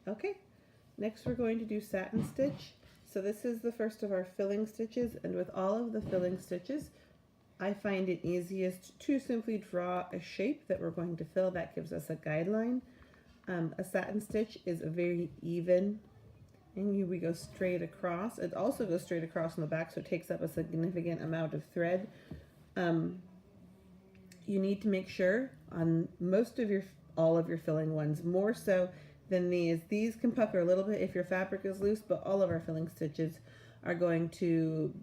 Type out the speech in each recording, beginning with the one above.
Okay, next we're going to do satin stitch. So this is the first of our filling stitches, and with all of the filling stitches, I find it easiest to simply draw a shape that we're going to fill. That gives us a guideline. A satin stitch is a very even, and we go straight across. It also goes straight across on the back, so it takes up a significant amount of thread. You need to make sure on all of your filling ones, more so than these. These can pucker a little bit if your fabric is loose, but all of our filling stitches are going to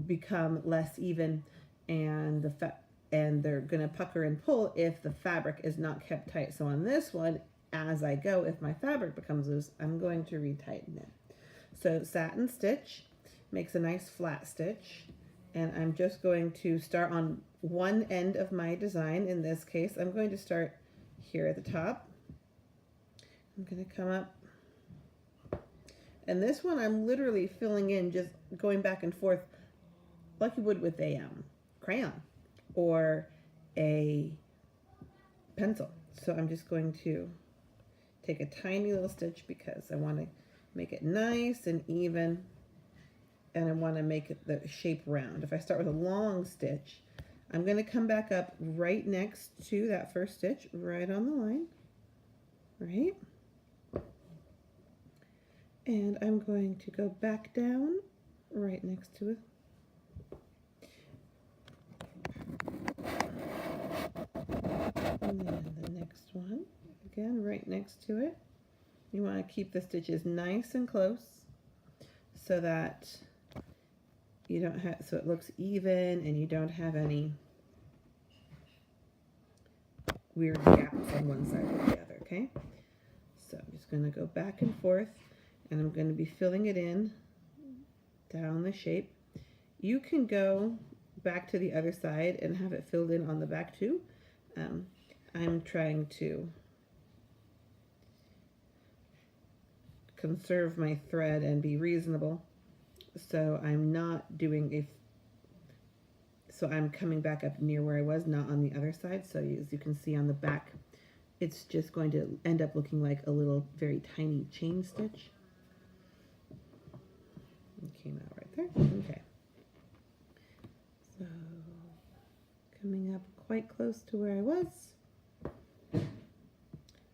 become less even, and they're going to pucker and pull if the fabric is not kept tight. So on this one, as I go, if my fabric becomes loose, I'm going to retighten it. So satin stitch makes a nice flat stitch, and I'm just going to start on one end of my design. In this case, I'm going to start here at the top. I'm going to come up, and this one I'm literally filling in, just going back and forth like you would with a crayon or a pencil. So I'm just going to take a tiny little stitch because I want to make it nice and even, and I want to make it the shape round. If I start with a long stitch, I'm going to come back up right next to that first stitch, right on the line, right? And I'm going to go back down right next to it. And then the next one, again, right next to it. You want to keep the stitches nice and close so that you don't have, so it looks even and you don't have any weird gaps on one side or the other, okay? So I'm just going to go back and forth, and I'm going to be filling it in down the shape. You can go back to the other side and have it filled in on the back too. I'm trying to conserve my thread and be reasonable, so I'm not doing so I'm coming back up near where I was, not on the other side. So as you can see on the back, it's just going to end up looking like a little very tiny chain stitch. It came out right there. Okay, so coming up quite close to where I was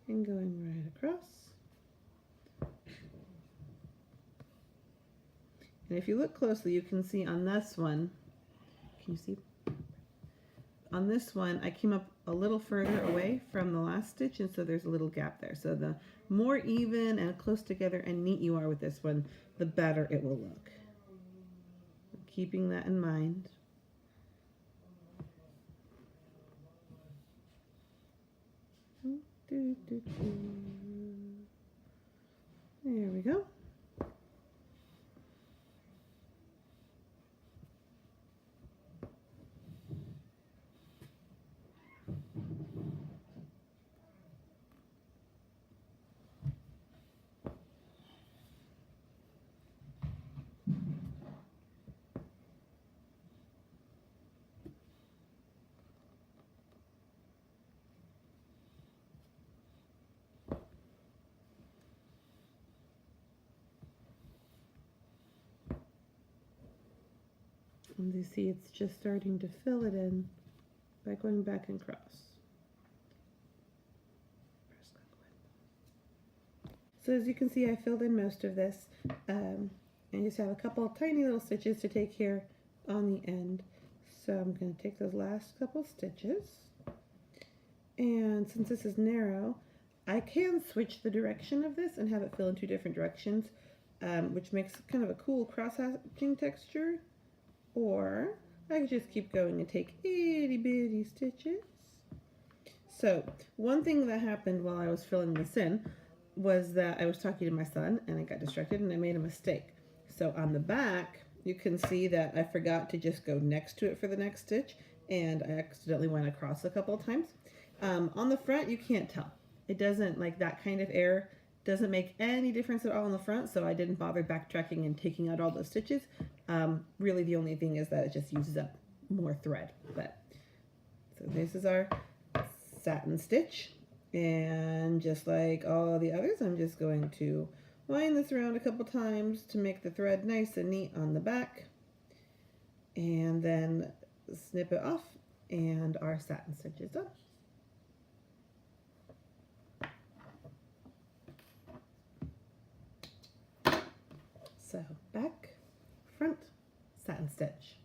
and going right across. And if you look closely, you can see on this one, can you see? On this one, I came up a little further away from the last stitch, and so there's a little gap there. So the more even and close together and neat you are with this one, the better it will look. Keeping that in mind. There we go. And you see it's just starting to fill it in by going back and cross. So as you can see, I filled in most of this. I just have a couple of tiny little stitches to take here on the end. So I'm going to take those last couple stitches. And since this is narrow, I can switch the direction of this and have it fill in two different directions, which makes kind of a cool cross-hatching texture. Or I could just keep going and take itty bitty stitches. So one thing that happened while I was filling this in was that I was talking to my son and I got distracted and I made a mistake. So on the back, you can see that I forgot to just go next to it for the next stitch, and I accidentally went across a couple of times. On the front, you can't tell. It doesn't, like, that kind of error doesn't make any difference at all on the front, so I didn't bother backtracking and taking out all those stitches. Really the only thing is that it just uses up more thread. But so this is our satin stitch, And just like all the others, I'm just going to wind this around a couple times to make the thread nice and neat on the back, and then snip it off, and our satin stitch is done. So back, front, satin stitch.